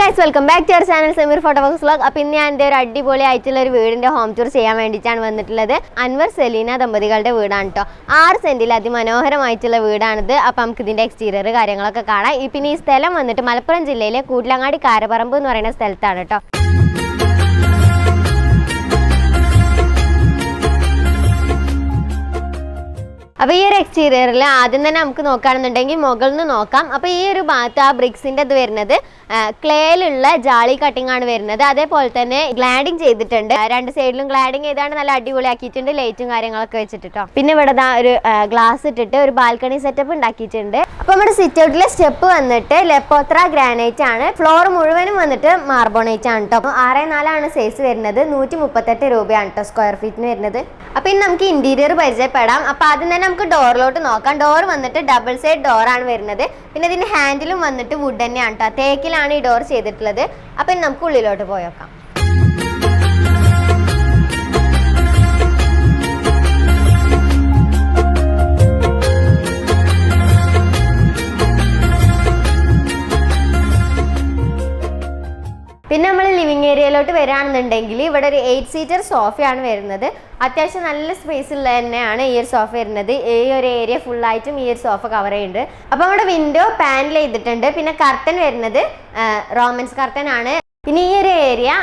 guys, welcome back to our channel Samir Photobox Vlog. അപ്പോൾ ഇന്ന് ഞാൻ എൻ്റെ ഒരു അടിപൊളി ആയിട്ടുള്ള ഒരു വീടിൻ്റെ ഹോം ടൂർ ചെയ്യാൻ വേണ്ടിയിട്ടാണ് വന്നിട്ടുള്ളത്. അൻവർ സെലീന ദമ്പതികളുടെ വീടാണ് കേട്ടോ. 6 സെന്റിൽ അതിമനോഹരമായിട്ടുള്ള വീടാണിത്. അപ്പോൾ നമുക്ക് ഇതിൻ്റെ എക്സ്റ്റീരിയർ കാര്യങ്ങളൊക്കെ കാണാം. പിന്നെ ഈ സ്ഥലം വന്നിട്ട് മലപ്പുറം ജില്ലയിലെ കൂട്ടിലങ്ങാടി കാരപ്പറമ്പ് എന്ന് പറയുന്ന സ്ഥലത്താണ് കേട്ടോ. അപ്പോൾ ഈ ഒരു എക്സ്റ്റീരിയറിൽ ആദ്യം തന്നെ നമുക്ക് നോക്കുകയാണെന്നുണ്ടെങ്കിൽ മുകളിൽ നിന്ന് നോക്കാം. അപ്പോൾ ഈ ഒരു ഭാഗത്ത് ആ ബ്രിക്സിൻ്റെ ഇത് വരുന്നത് ക്ലേയിലുള്ള ജാളി കട്ടിംഗ് ആണ് വരുന്നത്. അതേപോലെ തന്നെ ഗ്ലാഡിങ് ചെയ്തിട്ടുണ്ട്. 2 സൈഡിലും ഗ്ലാഡിങ് ചെയ്താണ് നല്ല അടിപൊളിയാക്കിയിട്ടുണ്ട്. ലൈറ്റും കാര്യങ്ങളൊക്കെ വെച്ചിട്ടോ. പിന്നെ ഇവിടെ ഒരു ഗ്ലാസ് ഇട്ടിട്ട് ഒരു ബാൽക്കണി സെറ്റപ്പ് ഉണ്ടാക്കിയിട്ടുണ്ട്. അപ്പോൾ നമ്മുടെ സിറ്റ് ഔട്ടിലെ സ്റ്റെപ്പ് വന്നിട്ട് ലെപ്പോത്ര ഗ്രാനൈറ്റ് ആണ്. ഫ്ലോർ മുഴുവനും വന്നിട്ട് മാർബോണൈറ്റ് ആണ് കേട്ടോ. 6.4 സൈസ് വരുന്നത്. 138 രൂപയാണ് കേട്ടോ സ്ക്വയർ ഫീറ്റിന് വരുന്നത്. അപ്പോൾ ഇനി നമുക്ക് ഇന്റീരിയർ പരിചയപ്പെടാം. അപ്പോൾ ആദ്യം തന്നെ നമുക്ക് ഡോറിലോട്ട് നോക്കാം. ഡോർ വന്നിട്ട് ഡബിൾ സൈഡ് ഡോറാണ് വരുന്നത്. പിന്നെ ഇതിന്റെ ഹാൻഡിലും വന്നിട്ട് വുഡ് തന്നെയാണ് കേട്ടോ. തേക്കിലാണ് ഈ ഡോർ ചെയ്തിട്ടുള്ളത്. അപ്പം നമുക്ക് ഉള്ളിലോട്ട് പോയേക്കാം. പിന്നെ നമ്മൾ ലിവിങ് ഏരിയയിലോട്ട് വരികയാണെന്നുണ്ടെങ്കിൽ ഇവിടെ ഒരു 8 സീറ്റർ സോഫയാണ് വരുന്നത്. അത്യാവശ്യം നല്ല സ്പേസ് ഉള്ള തന്നെയാണ് ഈ ഒരു സോഫ വരുന്നത്. ഈ ഒരു ഏരിയ ഫുള്ളായിട്ടും ഈ ഒരു സോഫ കവർ ചെയ്യുന്നുണ്ട്. അപ്പോൾ നമ്മുടെ വിൻഡോ പാനൽ ചെയ്തിട്ടുണ്ട്. പിന്നെ കർട്ടൻ വരുന്നത് റോമൻസ് കർട്ടൻ ആണ്. പിന്നെ ഈ ഒരു ഏരിയ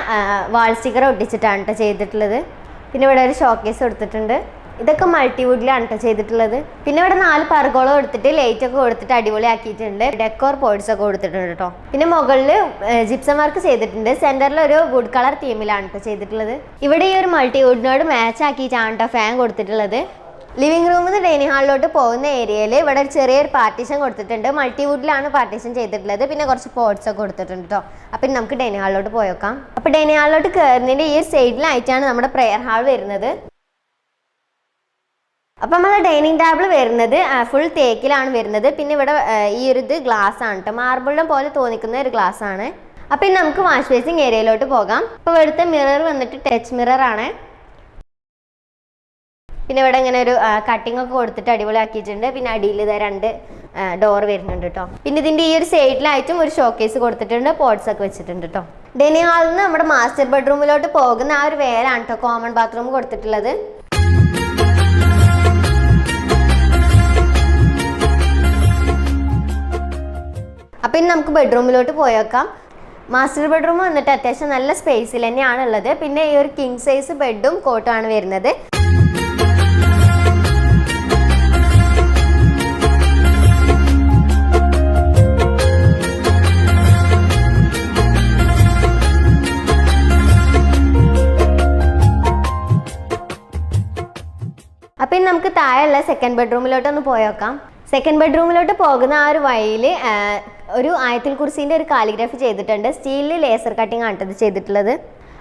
വാൾ സ്റ്റിക്കർ ഒട്ടിച്ചിട്ടാണ് കേട്ടോ ചെയ്തിട്ടുള്ളത്. പിന്നെ ഇവിടെ ഒരു ഷോക്കേസ് കൊടുത്തിട്ടുണ്ട്. ഇതൊക്കെ മൾട്ടിവുഡിലാണ് കേട്ടോ ചെയ്തിട്ടുള്ളത്. പിന്നെ ഇവിടെ 4 പർഗോളം എടുത്തിട്ട് ലൈറ്റ് ഒക്കെ കൊടുത്തിട്ട് അടിപൊളിയാക്കിയിട്ടുണ്ട്. ഡെക്കോർ പോയിന്റ്സ് ഒക്കെ കൊടുത്തിട്ടുണ്ട് കേട്ടോ. പിന്നെ മുകളിൽ ജിപ്സം വർക്ക് ചെയ്തിട്ടുണ്ട്. സെന്ററിൽ ഒരു വുഡ് കളർ തീമിലാണ് കേട്ടോ ചെയ്തിട്ടുള്ളത്. ഇവിടെ ഈ ഒരു മൾട്ടിവുഡിനോട് മാച്ച് ആക്കിയിട്ടാണ് കേട്ടോ ഫാൻ കൊടുത്തിട്ടുള്ളത്. ലിവിംഗ് റൂമിൽ നിന്ന് ഡൈനിങ് ഹാളിലോട്ട് പോകുന്ന ഏരിയയിൽ ഇവിടെ ഒരു ചെറിയൊരു പാർട്ടീഷൻ കൊടുത്തിട്ടുണ്ട്. മൾട്ടിവുഡിലാണ് പാർട്ടീഷൻ ചെയ്തിട്ടുള്ളത്. പിന്നെ കുറച്ച് പോട്ട്സ് ഒക്കെ കൊടുത്തിട്ടുണ്ട് കേട്ടോ. അപ്പം നമുക്ക് ഡൈനിങ് ഹാളിലോട്ട് പോയേക്കാം. അപ്പോൾ ഡൈനിങ് ഹാളിലോട്ട് കയറുന്നതിൻ്റെ ഈ ഒരു സൈഡിലായിട്ടാണ് നമ്മുടെ പ്രെയർ ഹാൾ വരുന്നത്. അപ്പം നമ്മൾ ഡൈനിങ് ടേബിൾ വരുന്നത് ഫുൾ തേക്കിലാണ് വരുന്നത്. പിന്നെ ഇവിടെ ഈ ഒരു ഇത് ഗ്ലാസ് ആണ് കേട്ടോ. മാർബിളിനെ പോലെ തോന്നിക്കുന്ന ഒരു ഗ്ലാസ് ആണ്. അപ്പം ഇനി നമുക്ക് വാഷ് ബേസിങ് ഏരിയയിലോട്ട് പോകാം. അപ്പോൾ ഇവിടുത്തെ മിറർ വന്നിട്ട് ടച്ച് മിറർ ആണ്. പിന്നെ ഇവിടെ ഇങ്ങനെ ഒരു കട്ടിംഗ് ഒക്കെ കൊടുത്തിട്ട് അടിപൊളിയാക്കിയിട്ടുണ്ട്. പിന്നെ അടിയിൽ 2 ഡോർ വരുന്നുണ്ട് കേട്ടോ. പിന്നെ ഇതിൻ്റെ ഈ ഒരു സൈഡിലായിട്ടും ഒരു ഷോക്കേസ് കൊടുത്തിട്ടുണ്ട്. പോട്ട്സ് ഒക്കെ വെച്ചിട്ടുണ്ട് കേട്ടോ. ഡൈനിങ് ഹാളിൽ നിന്ന് നമ്മുടെ മാസ്റ്റർ ബെഡ്റൂമിലോട്ട് പോകുന്ന ആ ഒരു വേലാണ് കേട്ടോ കോമൺ ബാത്റൂം കൊടുത്തിട്ടുള്ളത്. അപ്പം ഇനി നമുക്ക് ബെഡ്റൂമിലോട്ട് പോയേക്കാം. മാസ്റ്റർ ബെഡ്റൂം വന്നിട്ട് അത്യാവശ്യം നല്ല സ്പേസിൽ തന്നെയാണ് ഉള്ളത്. പിന്നെ ഈ ഒരു കിങ് സൈസ് ബെഡും കോട്ടുമാണ് വരുന്നത്. അപ്പം ഇനി നമുക്ക് താഴെയുള്ള സെക്കൻഡ് ബെഡ്റൂമിലോട്ടൊന്ന് പോയേക്കാം. സെക്കൻഡ് ബെഡ്റൂമിലോട്ട് പോകുന്ന ആ ഒരു വഴിയിൽ ഒരു ആയത്തുൽ കുർസിൻ്റെ ഒരു കാലിഗ്രാഫി ചെയ്തിട്ടുണ്ട്. സ്റ്റീലിൽ ലേസർ കട്ടിങ് ആണ് ഇത് ചെയ്തിട്ടുള്ളത്.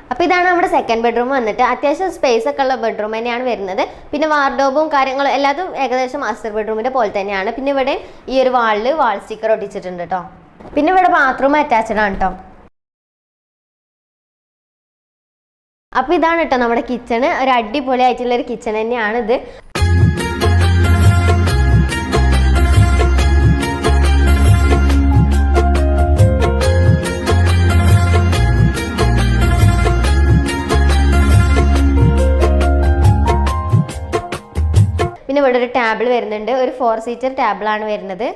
അപ്പോൾ ഇതാണ് നമ്മുടെ സെക്കൻഡ് ബെഡ്റൂം വന്നിട്ട്. അത്യാവശ്യം സ്പേസ് ഒക്കെ ഉള്ള ബെഡ്റൂം തന്നെയാണ് വരുന്നത്. പിന്നെ വാർഡ്രോബും കാര്യങ്ങളും എല്ലാതും ഏകദേശം മാസ്റ്റർ ബെഡ്റൂമിൻ്റെ പോലെ തന്നെയാണ്. പിന്നെ ഇവിടെ ഈ ഒരു വാളിൽ വാൾ സ്റ്റിക്കർ ഒട്ടിച്ചിട്ടുണ്ട് കേട്ടോ. പിന്നെ ഇവിടെ ബാത്റൂം അറ്റാച്ച്ഡ് ആണ് കേട്ടോ. അപ്പോൾ ഇതാണ് കേട്ടോ നമ്മുടെ കിച്ചണ്. ഒരു അടിപൊളി ആയിട്ടുള്ളൊരു കിച്ചൺ തന്നെയാണിത്. പിന്നെ ഇവിടെ ഒരു ടേബിൾ വരുന്നുണ്ട്. ഒരു 4 സീറ്റർ ടേബിളാണ് വരുന്നത്.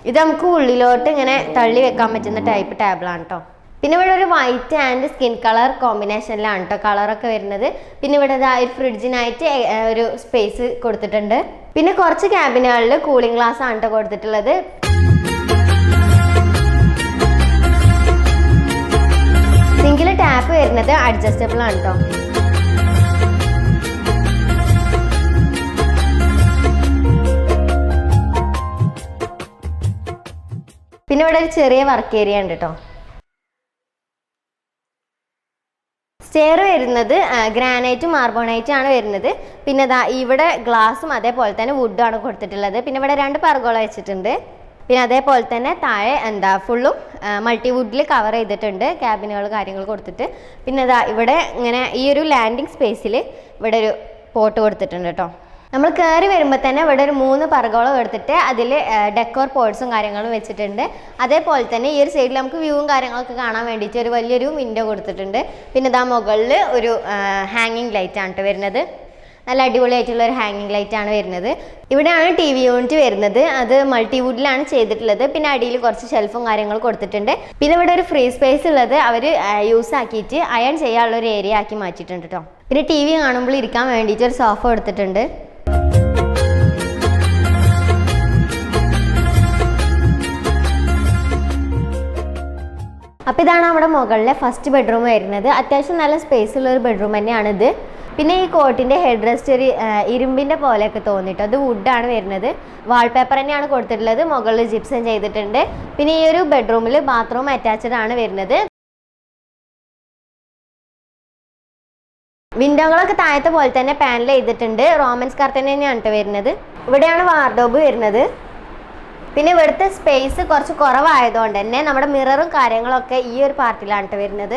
ഇത് നമുക്ക് ഉള്ളിലോട്ട് ഇങ്ങനെ തള്ളി വെക്കാൻ പറ്റുന്ന ടൈപ്പ് ടേബിളാണ് കേട്ടോ. പിന്നെ ഇവിടെ ഒരു വൈറ്റ് ആൻഡ് സ്കിൻ കളർ കോമ്പിനേഷനിലാണ് കേട്ടോ കളറൊക്കെ വരുന്നത്. പിന്നെ ഇവിടെ ഒരു ഫ്രിഡ്ജിനായിട്ട് ഒരു സ്പേസ് കൊടുത്തിട്ടുണ്ട്. പിന്നെ കുറച്ച് ക്യാബിനുകളിൽ കൂളിംഗ് ഗ്ലാസ് ആണ് കേട്ടോ കൊടുത്തിട്ടുള്ളത്. സിങ്കില് ടാപ്പ് വരുന്നത് അഡ്ജസ്റ്റബിൾ ആണ് കേട്ടോ. പിന്നെ ഇവിടെ ഒരു ചെറിയ വർക്ക് ഏരിയ ഉണ്ട് കേട്ടോ. സ്റ്റെയർ വരുന്നത് ഗ്രാനൈറ്റും മാർബോണൈറ്റും ആണ് വരുന്നത്. പിന്നെ ഇവിടെ ഗ്ലാസും അതേപോലെ തന്നെ വുഡാണ് കൊടുത്തിട്ടുള്ളത്. പിന്നെ ഇവിടെ 2 പർഗോള വെച്ചിട്ടുണ്ട്. പിന്നെ അതേപോലെ തന്നെ താഴെ ഫുള്ളും മൾട്ടിവുഡിൽ കവർ ചെയ്തിട്ടുണ്ട്. ക്യാബിനുകൾ കാര്യങ്ങൾ കൊടുത്തിട്ട്. പിന്നെ ഇവിടെ ഇങ്ങനെ ഈ ഒരു ലാൻഡിങ് സ്പേസിൽ ഇവിടെ ഒരു പോട്ട് കൊടുത്തിട്ടുണ്ട് കേട്ടോ. നമ്മൾ കയറി വരുമ്പോൾ തന്നെ ഇവിടെ ഒരു 3 പറകോളം എടുത്തിട്ട് അതിൽ ഡെക്കോർ പോട്ട്സും കാര്യങ്ങളും വെച്ചിട്ടുണ്ട്. അതേപോലെ തന്നെ ഈ ഒരു സൈഡിൽ നമുക്ക് വ്യൂവും കാര്യങ്ങളൊക്കെ കാണാൻ വേണ്ടിയിട്ട് ഒരു വലിയൊരു വിൻഡോ കൊടുത്തിട്ടുണ്ട്. പിന്നെ ഇതാ മുകളിൽ ഒരു ഹാങ്ങിങ് ലൈറ്റ് ആണ് വരുന്നത്. നല്ല അടിപൊളിയായിട്ടുള്ള ഒരു ഹാങ്ങിങ് ലൈറ്റ് ആണ് വരുന്നത്. ഇവിടെയാണ് TV യൂണിറ്റ് വരുന്നത്. അത് മൾട്ടിവുഡിലാണ് ചെയ്തിട്ടുള്ളത്. പിന്നെ അടിയിൽ കുറച്ച് ഷെൽഫും കാര്യങ്ങളും കൊടുത്തിട്ടുണ്ട്. പിന്നെ ഇവിടെ ഒരു ഫ്രീ സ്പേസ് ഉള്ളത് അവർ യൂസ് ആക്കിയിട്ട് അയൺ ചെയ്യാനുള്ള ഒരു ഏരിയ ആക്കി മാറ്റിയിട്ടുണ്ട് കേട്ടോ. പിന്നെ TV കാണുമ്പോൾ ഇരിക്കാൻ വേണ്ടിയിട്ട് ഒരു സോഫ കൊടുത്തിട്ടുണ്ട്. അപ്പോൾ ഇതാണ് നമ്മുടെ മുകളിലെ ഫസ്റ്റ് ബെഡ്റൂം വരുന്നത്. അത്യാവശ്യം നല്ല സ്പേസ് ഉള്ള ഒരു ബെഡ്റൂം തന്നെയാണിത്. പിന്നെ ഈ കോട്ടിൻ്റെ ഹെഡ് റെസ്റ്റ് ഒരു ഇരുമ്പിൻ്റെ പോലെയൊക്കെ തോന്നിയിട്ട് അത് വുഡാണ് വരുന്നത്. വാൾപേപ്പർ തന്നെയാണ് കൊടുത്തിട്ടുള്ളത്. മുകളിൽ ജിപ്സം ചെയ്തിട്ടുണ്ട്. പിന്നെ ഈ ഒരു ബെഡ്റൂമിൽ ബാത്റൂം അറ്റാച്ച്ഡ് ആണ് വരുന്നത്. വിൻഡോകളൊക്കെ താഴത്തെ പോലെ തന്നെ പാനൽ ചെയ്തിട്ടുണ്ട്. റോമൻസ് കർട്ടൻ തന്നെയാണ് വരുന്നത്. ഇവിടെയാണ് വാർഡ്രോബ് വരുന്നത്. പിന്നെ ഇവിടുത്തെ സ്പേസ് കുറച്ച് കുറവായതുകൊണ്ട് തന്നെ നമ്മുടെ മിററും കാര്യങ്ങളൊക്കെ ഈ ഒരു പാർട്ടിലാണ് വരുന്നത്.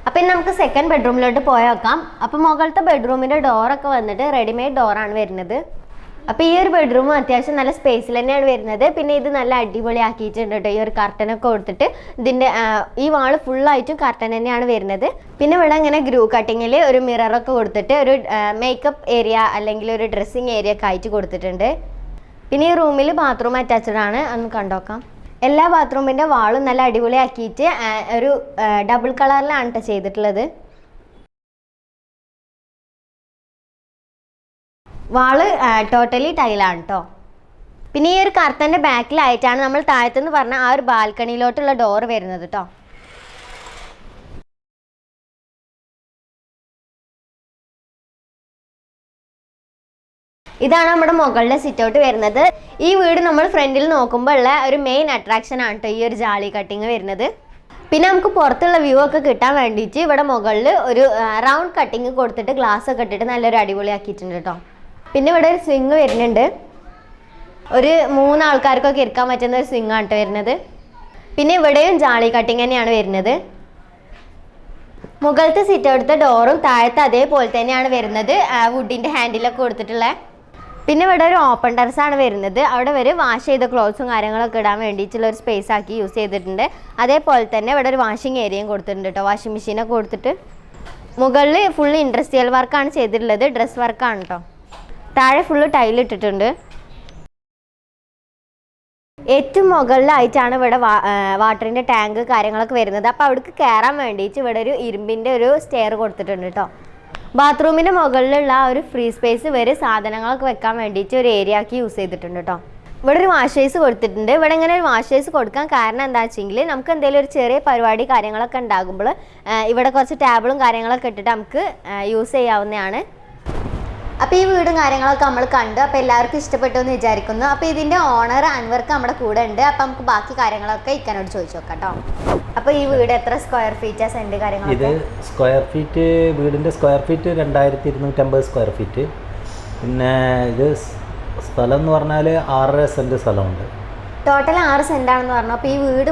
അപ്പം ഇനി നമുക്ക് സെക്കൻഡ് ബെഡ്റൂമിലോട്ട് പോയേക്കാം. അപ്പം മുകളിലത്തെ ബെഡ്റൂമിൻ്റെ ഡോറൊക്കെ വന്നിട്ട് റെഡിമെയ്ഡ് ഡോറാണ് വരുന്നത്. അപ്പോൾ ഈ ഒരു ബെഡ്റൂം അത്യാവശ്യം നല്ല സ്പേസിൽ തന്നെയാണ് വരുന്നത്. പിന്നെ ഇത് നല്ല അടിപൊളിയാക്കിയിട്ടുണ്ട് കേട്ടോ. ഈ ഒരു കർട്ടനൊക്കെ കൊടുത്തിട്ട് ഇതിൻ്റെ ഈ വാള് ഫുള്ളായിട്ടും കർട്ടൻ തന്നെയാണ് വരുന്നത്. പിന്നെ ഇവിടെ ഇങ്ങനെ ഗ്രൂ കട്ടിങ്ങിൽ ഒരു മിററൊക്കെ കൊടുത്തിട്ട് ഒരു മേക്കപ്പ് ഏരിയ അല്ലെങ്കിൽ ഒരു ഡ്രസ്സിങ് ഏരിയ ഒക്കെ ആയിട്ട് കൊടുത്തിട്ടുണ്ട്. പിന്നെ ഈ റൂമിൽ ബാത്റൂം അറ്റാച്ച്ഡ് ആണ്. ഒന്ന് കണ്ടോക്കാം. എല്ലാ ബാത്റൂമിൻ്റെ വാളും നല്ല അടിപൊളിയാക്കിയിട്ട് ഒരു ഡബിൾ കളറിലാണ് കേട്ടോ ചെയ്തിട്ടുള്ളത്. വാള് ടോട്ടലി ടൈലാണ് കേട്ടോ. പിന്നെ ഈ ഒരു കർട്ടൻ്റെ ബാക്കിലായിട്ടാണ് നമ്മൾ താഴത്തുനിന്ന് പറഞ്ഞ ആ ഒരു ബാൽക്കണിയിലോട്ടുള്ള ഡോർ വരുന്നത് കേട്ടോ. ഇതാണ് നമ്മുടെ മുകളിലെ സിറ്റ് ഔട്ട് വരുന്നത്. ഈ വീട് നമ്മൾ ഫ്രണ്ടിൽ നോക്കുമ്പോൾ ഉള്ള ഒരു മെയിൻ അട്രാക്ഷൻ ആണ് കേട്ടോ ഈ ഒരു ജാളി കട്ടിങ് വരുന്നത്. പിന്നെ നമുക്ക് പുറത്തുള്ള വ്യൂ ഒക്കെ കിട്ടാൻ വേണ്ടിയിട്ട് ഇവിടെ മുകളിൽ ഒരു റൗണ്ട് കട്ടിങ് കൊടുത്തിട്ട് ഗ്ലാസ് ഒക്കെ ഇട്ടിട്ട് നല്ലൊരു അടിപൊളിയാക്കിയിട്ടുണ്ട് കേട്ടോ. പിന്നെ ഇവിടെ ഒരു സ്വിങ് വരുന്നുണ്ട്. ഒരു 3 ആൾക്കാർക്കൊക്കെ ഇരിക്കാൻ പറ്റുന്ന ഒരു സ്വിങ് ആണ് കേട്ടോ വരുന്നത്. പിന്നെ ഇവിടെയും ജാളി കട്ടിങ് തന്നെയാണ് വരുന്നത്. മുകളിലത്തെ സിറ്റ് ഔട്ടത്തെ ഡോറും താഴത്തെ അതേപോലെ തന്നെയാണ് വരുന്നത്. വുഡിൻ്റെ ഹാൻഡിലൊക്കെ കൊടുത്തിട്ടുള്ള. പിന്നെ ഇവിടെ ഒരു ഓപ്പൺ ടെറസാണ് വരുന്നത്. അവിടെ വരെ വാഷ് ചെയ്ത ക്ലോത്ത്സും കാര്യങ്ങളൊക്കെ ഇടാൻ വേണ്ടിയിട്ടുള്ള ഒരു സ്പേസ് ആക്കി യൂസ് ചെയ്തിട്ടുണ്ട്. അതേപോലെ തന്നെ ഇവിടെ ഒരു വാഷിംഗ് ഏരിയയും കൊടുത്തിട്ടുണ്ട് കേട്ടോ. വാഷിംഗ് മെഷീനൊക്കെ കൊടുത്തിട്ട് മുകളിൽ ഫുള്ള് ഇൻഡസ്ട്രിയൽ വർക്കാണ് ചെയ്തിട്ടുള്ളത്. ഡ്രസ് വർക്കാണ് കേട്ടോ. താഴെ ഫുള്ള് ടൈലിട്ടിട്ടുണ്ട്. ഏറ്റവും മുകളിലായിട്ടാണ് ഇവിടെ വാട്ടറിൻ്റെ ടാങ്ക് കാര്യങ്ങളൊക്കെ വരുന്നത്. അപ്പോൾ അവിടേക്ക് കയറാൻ വേണ്ടിയിട്ട് ഇവിടെ ഒരു ഇരുമ്പിൻ്റെ ഒരു സ്റ്റെയർ കൊടുത്തിട്ടുണ്ട് കേട്ടോ. ബാത്റൂമിൻ്റെ മുകളിലുള്ള ആ ഒരു ഫ്രീ സ്പേസ് വരെ സാധനങ്ങളൊക്കെ വെക്കാൻ വേണ്ടിയിട്ട് ഒരു ഏരിയ ആക്കി യൂസ് ചെയ്തിട്ടുണ്ട് കേട്ടോ. ഇവിടെ ഒരു വാഷേഴ്സ് കൊടുത്തിട്ടുണ്ട്. ഇവിടെ ഇങ്ങനെ ഒരു വാഷേഴ്സ് കൊടുക്കാൻ കാരണം എന്താ വെച്ചെങ്കിൽ നമുക്ക് എന്തെങ്കിലും ഒരു ചെറിയ പരിപാടി കാര്യങ്ങളൊക്കെ ഉണ്ടാകുമ്പോൾ ഇവിടെ കുറച്ച് ടേബിളും കാര്യങ്ങളൊക്കെ ഇട്ടിട്ട് നമുക്ക് യൂസ് ചെയ്യാവുന്നതാണ്. അപ്പോൾ ഈ വീടും കാര്യങ്ങളൊക്കെ നമ്മൾ കണ്ടു. അപ്പോൾ എല്ലാവർക്കും ഇഷ്ടപ്പെട്ടു എന്ന് വിചാരിക്കുന്നു. അപ്പോൾ ഇതിൻ്റെ ഓണർ അൻവർക്ക് നമ്മുടെ കൂടെ ഉണ്ട്. അപ്പോൾ നമുക്ക് ബാക്കി കാര്യങ്ങളൊക്കെ ഇക്കാനോട് ചോദിച്ചു നോക്കാം കേട്ടോ. അപ്പോൾ ഈ വീട് എത്ര സ്ക്വയർ ഫീറ്റാ സെൻറ്റ് കാര്യങ്ങൾ? ഇത് സ്ക്വയർ ഫീറ്റ് വീടിൻ്റെ സ്ക്വയർ ഫീറ്റ് 2250 സ്ക്വയർ ഫീറ്റ്. പിന്നെ ഇത് സ്ഥലം എന്ന് പറഞ്ഞാൽ 6.5 സെൻറ്റ് സ്ഥലമുണ്ട്. ടോട്ടൽ 6 സെന്റ് ആണെന്ന് പറഞ്ഞു. അപ്പോൾ ഈ വീട്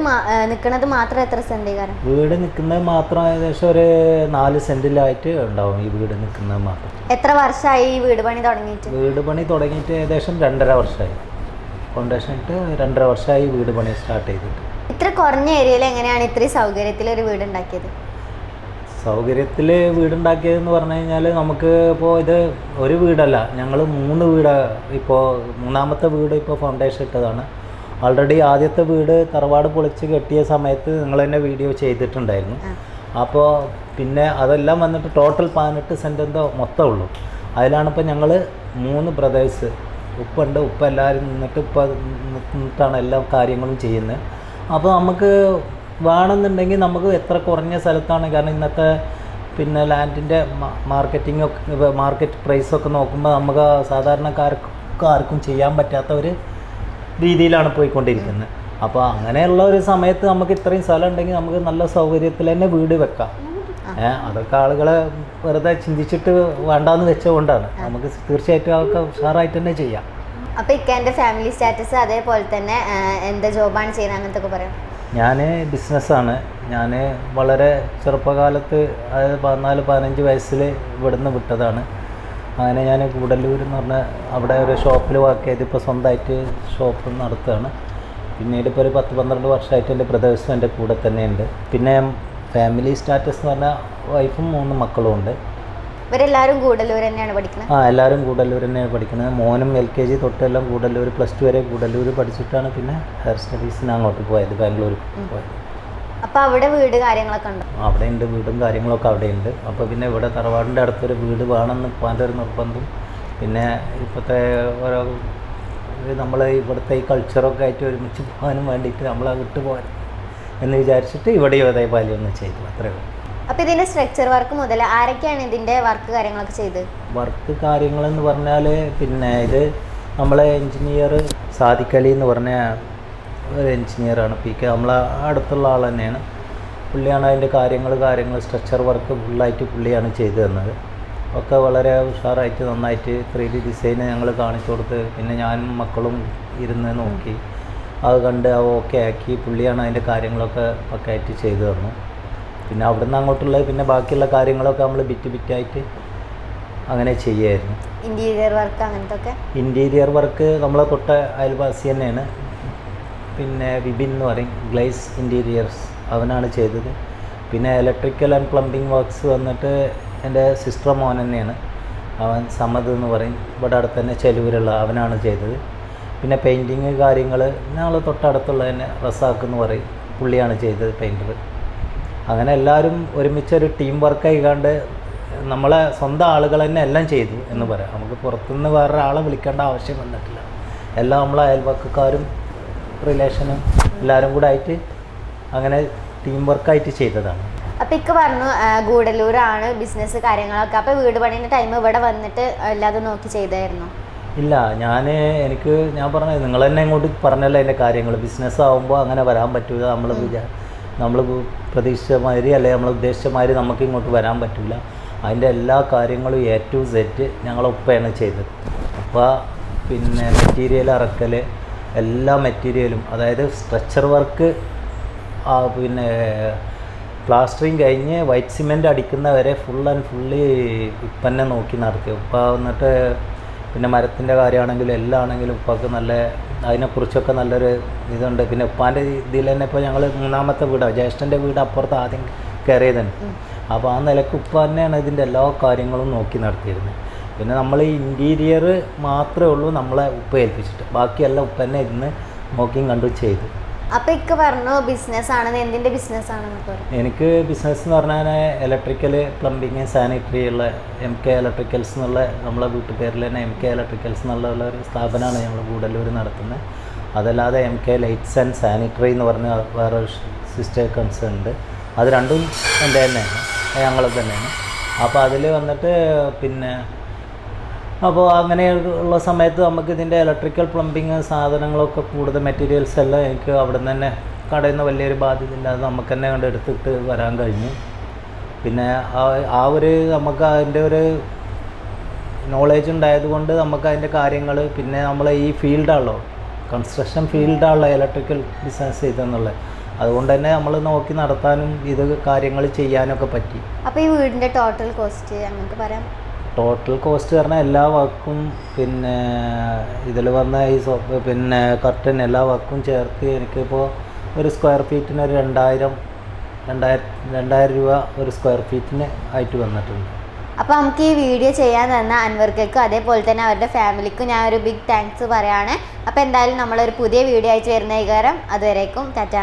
നിൽക്കുന്നത് മാത്രം എത്ര സെന്റ്? വീട് നിൽക്കുന്നത് മാത്രം ഏകദേശം ഒരു 4 സെന്റിലായിട്ട് ഉണ്ടാവും ഈ വീട് നിൽക്കുന്നത് മാത്രം. എത്ര വർഷമായി ഈ വീട് പണി തുടങ്ങിയിട്ട്? വീട് പണി തുടങ്ങിയിട്ട് ഏകദേശം 2.5 വർഷമായി. ഫൗണ്ടേഷൻ ഇട്ട് 2.5 വർഷമായി വീട് പണി സ്റ്റാർട്ട് ചെയ്തിട്ട്. ഇത്ര കുറഞ്ഞ ഏരിയയിൽ എങ്ങനെയാണ് ഇത്രയും സൗകര്യത്തിൽ ഒരു വീട് ഉണ്ടാക്കിയത്? സൗകര്യത്തിൽ വീടുണ്ടാക്കിയതെന്ന് പറഞ്ഞു കഴിഞ്ഞാൽ നമുക്ക് ഇപ്പോൾ ഇത് ഒരു വീടല്ല, ഞങ്ങൾ 3 വീട്. ഇപ്പോൾ 3ാമത്തെ വീട് ഇപ്പോൾ ഫൗണ്ടേഷൻ ഇട്ടതാണ്. ഓൾറെഡി ആദ്യത്തെ വീട് തറവാട് പൊളിച്ച് കെട്ടിയ സമയത്ത് നിങ്ങൾ തന്നെ വീഡിയോ ചെയ്തിട്ടുണ്ടായിരുന്നു. അപ്പോൾ പിന്നെ അതെല്ലാം വന്നിട്ട് ടോട്ടൽ 18 സെൻറ്റ് എന്തോ മൊത്തം ഉള്ളൂ. അതിലാണിപ്പോൾ ഞങ്ങൾ 3 ബ്രദേഴ്സ്, ഉപ്പുണ്ട്, ഉപ്പ എല്ലാവരും നിന്നിട്ടാണ് എല്ലാ കാര്യങ്ങളും ചെയ്യുന്നത്. അപ്പോൾ നമുക്ക് വേണമെന്നുണ്ടെങ്കിൽ നമുക്ക് എത്ര കുറഞ്ഞ സ്ഥലത്താണ്, കാരണം ഇന്നത്തെ പിന്നെ ലാൻഡിൻ്റെ മാർക്കറ്റ് പ്രൈസൊക്കെ നോക്കുമ്പോൾ നമുക്ക് സാധാരണക്കാർക്കും ചെയ്യാൻ പറ്റാത്ത ഒരു രീതിയിലാണ് പോയിക്കൊണ്ടിരിക്കുന്നത്. അപ്പോൾ അങ്ങനെയുള്ള ഒരു സമയത്ത് നമുക്ക് ഇത്രയും സ്ഥലം ഉണ്ടെങ്കിൽ നമുക്ക് നല്ല സൗകര്യത്തിൽ തന്നെ വീട് വെക്കാം. അതൊക്കെ ആളുകളെ വെറുതെ ചിന്തിച്ചിട്ട് വേണ്ടാന്ന് വെച്ചുകൊണ്ടാണ്. നമുക്ക് തീർച്ചയായിട്ടും അതൊക്കെ ഉഷാറായിട്ട് തന്നെ ചെയ്യാം. അപ്പോൾ ഇക്കാൻ്റെ ഫാമിലി സ്റ്റാറ്റസ് അതേപോലെ തന്നെ എന്താ ജോബാണ് ചെയ്യുന്നത് അങ്ങനത്തെ പറയാം? ഞാൻ ബിസിനസ്സാണ്. ഞാൻ വളരെ ചെറുപ്പകാലത്ത്, അതായത് 14-15 വയസ്സിൽ ഇവിടുന്ന് വിട്ടതാണ്. അങ്ങനെ ഞാൻ കൂടല്ലൂർ എന്ന് പറഞ്ഞ അവിടെ ഒരു ഷോപ്പിൽ വർക്ക് ചെയ്ത് ഇപ്പോൾ സ്വന്തമായിട്ട് ഷോപ്പ് നടത്തുകയാണ്. പിന്നീട് ഇപ്പോൾ ഒരു 10-12 വർഷമായിട്ട് എൻ്റെ ബ്രദേഴ്സും എൻ്റെ കൂടെ തന്നെയുണ്ട്. പിന്നെ ഫാമിലി സ്റ്റാറ്റസ് എന്ന് പറഞ്ഞാൽ വൈഫും 3 മക്കളും ഉണ്ട്. ഇവരെല്ലാവരും ഗൂഡല്ലൂർ തന്നെയാണ് പഠിക്കുന്നത്? എല്ലാവരും ഗൂഡല്ലൂർ തന്നെയാണ് പഠിക്കുന്നത്. മോനും LKG തൊട്ടെല്ലാം ഗൂഡല്ലൂർ, +2 വരെ ഗൂഡല്ലൂർ പഠിച്ചിട്ടാണ് പിന്നെ ഹയർ സ്റ്റഡീസിന് അങ്ങോട്ട് പോയത്, ബാംഗ്ലൂർ പോയത്. അപ്പോൾ അവിടെ വീട് കാര്യങ്ങളൊക്കെ ഉണ്ടോ? അവിടെ ഉണ്ട്, വീടും കാര്യങ്ങളൊക്കെ അവിടെ ഉണ്ട്. അപ്പോൾ പിന്നെ ഇവിടെ തറവാടിൻ്റെ അടുത്തൊരു വീട് വേണമെന്ന് ഉപ്പാൻ്റെ ഒരു നിർബന്ധം, പിന്നെ ഇപ്പോഴത്തെ ഓരോ നമ്മൾ ഇവിടുത്തെ ഈ കൾച്ചറൊക്കെ ആയിട്ട് ഒരുമിച്ച് പോകാനും വേണ്ടിയിട്ട് നമ്മളെ വിട്ടു പോകാൻ എന്ന് വിചാരിച്ചിട്ട് ഇവിടെ അതേപോലെ ഒന്ന് ചെയ്തു, അത്രേ ഉള്ളൂ. അപ്പോൾ ഇതിൻ്റെ സ്ട്രക്ചർ വർക്ക് മുതൽ ആരൊക്കെയാണ് ഇതിൻ്റെ വർക്ക് കാര്യങ്ങളൊക്കെ ചെയ്തത്? വർക്ക് കാര്യങ്ങളെന്ന് പറഞ്ഞാൽ പിന്നെ ഇത് നമ്മളെ എൻജിനീയർ സാദിഖ് അലി എന്ന് പറഞ്ഞ ഒരു എൻജിനീയറാണ്, PK നമ്മളെ അടുത്തുള്ള ആൾ തന്നെയാണ്. പുള്ളിയാണ് അതിൻ്റെ കാര്യങ്ങൾ സ്ട്രക്ചർ വർക്ക് ഫുള്ളായിട്ട് പുള്ളിയാണ് ചെയ്തു തന്നത്. ഒക്കെ വളരെ ഉഷാറായിട്ട് നന്നായിട്ട് 3D ഡിസൈൻ ഞങ്ങൾ കാണിച്ചു കൊടുത്ത്, പിന്നെ ഞാനും മക്കളും ഇരുന്ന് നോക്കി അത് കണ്ട് ഓക്കെ ആക്കി. പുള്ളിയാണ് അതിൻ്റെ കാര്യങ്ങളൊക്കെ ഒക്കെ ആയിട്ട് ചെയ്തു തന്നു. പിന്നെ അവിടുന്ന് അങ്ങോട്ടുള്ള പിന്നെ ബാക്കിയുള്ള കാര്യങ്ങളൊക്കെ നമ്മൾ ബിറ്റായിട്ട് അങ്ങനെ ചെയ്യുമായിരുന്നു. ഇൻറ്റീരിയർ വർക്ക് അങ്ങനത്തെ ഇൻറ്റീരിയർ വർക്ക് നമ്മളെ തൊട്ട അയൽവാസി തന്നെയാണ്, പിന്നെ വിപിൻ എന്ന് പറയും, ഗ്ലേസ് ഇൻറ്റീരിയേഴ്സ്, അവനാണ് ചെയ്തത്. പിന്നെ ഇലക്ട്രിക്കൽ ആൻഡ് പ്ലംബിംഗ് വർക്ക്സ് വന്നിട്ട് എൻ്റെ സിസ്റ്റർ മോൻ തന്നെയാണ്, അവൻ സമദ് എന്ന് പറയും, ഇവിടെ അടുത്ത് തന്നെ ചെലൂരുള്ള, അവനാണ് ചെയ്തത്. പിന്നെ പെയിൻറ്റിങ് കാര്യങ്ങൾ ഞങ്ങൾ തൊട്ടടുത്തുള്ള തന്നെ റസാഖ് എന്ന് പറയും, പുള്ളിയാണ് ചെയ്തത്, പെയിൻറ്റർ. അങ്ങനെ എല്ലാവരും ഒരുമിച്ചൊരു ടീം വർക്ക് ആയിക്കാണ്ട് നമ്മളെ സ്വന്തം ആളുകൾ തന്നെ എല്ലാം ചെയ്തു എന്ന് പറയാം. നമുക്ക് പുറത്തുനിന്ന് വേറൊരാളെ വിളിക്കേണ്ട ആവശ്യം വന്നിട്ടില്ല. എല്ലാം നമ്മളെ അയൽവക്കക്കാരും റിലേഷനും എല്ലാവരും കൂടെ ആയിട്ട് അങ്ങനെ ടീം വർക്കായിട്ട് ചെയ്തതാണ്. അപ്പോൾ ഇക്ക പറഞ്ഞു ഗൂഡല്ലൂരാണ് ബിസിനസ് കാര്യങ്ങളൊക്കെ, അപ്പോൾ വീട് പണിയുടെ ടൈം ഇവിടെ വന്നിട്ട് എല്ലാതും നോക്കി ചെയ്തായിരുന്നു? ഇല്ല, ഞാൻ പറഞ്ഞത് നിങ്ങൾ തന്നെ ഇങ്ങോട്ട് പറഞ്ഞല്ലോ അതിൻ്റെ കാര്യങ്ങൾ. ബിസിനസ് ആകുമ്പോൾ അങ്ങനെ വരാൻ പറ്റില്ല, നമ്മൾ പ്രതീക്ഷിച്ച മാതിരി അല്ലെങ്കിൽ നമ്മൾ ഉദ്ദേശിച്ച മാതിരി നമുക്ക് ഇങ്ങോട്ട് വരാൻ പറ്റില്ല. അതിൻ്റെ എല്ലാ കാര്യങ്ങളും A to Z ഞങ്ങളൊപ്പമാണ് ചെയ്തത്. അപ്പോൾ പിന്നെ മെറ്റീരിയൽ ഇറക്കൽ, എല്ലാ മെറ്റീരിയലും, അതായത് സ്ട്രക്ചർ വർക്ക്, പിന്നെ പ്ലാസ്റ്ററിങ് കഴിഞ്ഞ് വൈറ്റ് സിമെൻറ്റ് അടിക്കുന്ന വരെ ഫുള്ളി ഇപ്പം തന്നെ നോക്കി നടത്തി. ഉപ്പ വന്നിട്ട് പിന്നെ മരത്തിൻ്റെ കാര്യമാണെങ്കിലും എല്ലാം ആണെങ്കിലും ഉപ്പാക്ക് നല്ല അതിനെക്കുറിച്ചൊക്കെ നല്ലൊരു ഇതുണ്ട്. പിന്നെ ഉപ്പാൻ്റെ ഇതിൽ തന്നെ ഇപ്പോൾ ഞങ്ങൾ 3ാമത്തെ വീടാണ്, ജ്യേഷ്ഠൻ്റെ വീട് അപ്പുറത്ത് ആദ്യം കയറിയതാണ്. അപ്പോൾ ആ നിലക്ക് ഉപ്പ തന്നെയാണ് ഇതിൻ്റെ എല്ലാ കാര്യങ്ങളും നോക്കി നടത്തിയിരുന്നത്. പിന്നെ നമ്മൾ ഈ ഇൻറ്റീരിയർ മാത്രമേ ഉള്ളൂ നമ്മളെ ഉപ്പ ഏൽപ്പിച്ചിട്ട്, ബാക്കിയെല്ലാം ഉപ്പ തന്നെ ഇരുന്ന് നോക്കിയും കണ്ടു ചെയ്തു. അപ്പോൾ ഇക്ക പറഞ്ഞു ബിസിനസ് ആണെന്ന്, എന്തിൻ്റെ ബിസിനസ് ആണെന്ന് പറഞ്ഞു? എനിക്ക് ബിസിനസ് എന്ന് പറഞ്ഞാൽ ഇലക്ട്രിക്കൽ, പ്ലംബിങ്, സാനിറ്ററി ഉള്ള MK ഇലക്ട്രിക്കൽസ് എന്നുള്ള നമ്മളെ വീട്ടുപേരിൽ തന്നെ MK ഇലക്ട്രിക്കൽസ് എന്നുള്ള ഒരു സ്ഥാപനമാണ് ഞങ്ങൾ ഗൂഡല്ലൂർ നടത്തുന്നത്. അതല്ലാതെ MK ലൈറ്റ്സ് ആൻഡ് സാനിറ്ററി എന്ന് പറഞ്ഞ വേറെ സിസ്റ്റർ കൺസേൺ ഉണ്ട്. അത് രണ്ടും എൻ്റെ തന്നെയാണ്, ഞങ്ങളത് തന്നെയാണ്. അപ്പോൾ അതിൽ വന്നിട്ട് പിന്നെ അപ്പോൾ അങ്ങനെയുള്ള സമയത്ത് നമുക്ക് ഇതിൻ്റെ ഇലക്ട്രിക്കൽ പ്ലംബിങ് സാധനങ്ങളൊക്കെ കൂടുതൽ മെറ്റീരിയൽസ് എല്ലാം എനിക്ക് അവിടെ നിന്ന് തന്നെ കടയിൽ നിന്ന് വലിയൊരു ബാധ്യത ഇല്ലാതെ നമുക്ക് തന്നെ കണ്ട് എടുത്തിട്ട് വരാൻ കഴിഞ്ഞു. പിന്നെ നമുക്ക് അതിൻ്റെ ഒരു നോളേജ് ഉണ്ടായതുകൊണ്ട് നമുക്ക് അതിൻ്റെ കാര്യങ്ങൾ, പിന്നെ നമ്മളെ ഈ ഫീൽഡാണല്ലോ, കൺസ്ട്രക്ഷൻ ഫീൽഡാണല്ലോ ഇലക്ട്രിക്കൽ ബിസിനസ് ചെയ്തെന്നുള്ളത്, അതുകൊണ്ട് തന്നെ നമ്മൾ നോക്കി നടത്താനും ഇത് കാര്യങ്ങൾ ചെയ്യാനൊക്കെ പറ്റി. അപ്പോൾ ഈ വീടിൻ്റെ ടോട്ടൽ കോസ്റ്റ് അങ്ങനത്തെ പറയാം? ടോട്ടൽ കോസ്റ്റ് പറഞ്ഞാൽ എല്ലാ വർക്കും പിന്നെ ഇതിൽ വന്ന ഈ പിന്നെ കർട്ടൻ എല്ലാ വർക്കും ചേർത്ത് എനിക്കിപ്പോൾ ഒരു സ്ക്വയർ ഫീറ്റിന് ഒരു 2000 രൂപ ഒരു സ്ക്വയർ ഫീറ്റിന് ആയിട്ട് വന്നിട്ടുണ്ട്. അപ്പോൾ നമുക്ക് ഈ വീഡിയോ ചെയ്യാൻ തന്ന അൻവർക്കും അതേപോലെ തന്നെ അവരുടെ ഫാമിലിക്കും ഞാൻ ഒരു ബിഗ് താങ്ക്സ് പറയാണ്. അപ്പോൾ എന്തായാലും നമ്മളൊരു പുതിയ വീഡിയോ അയച്ചു വരുന്ന ഈ കാരം, അതുവരേക്കും ടാറ്റ.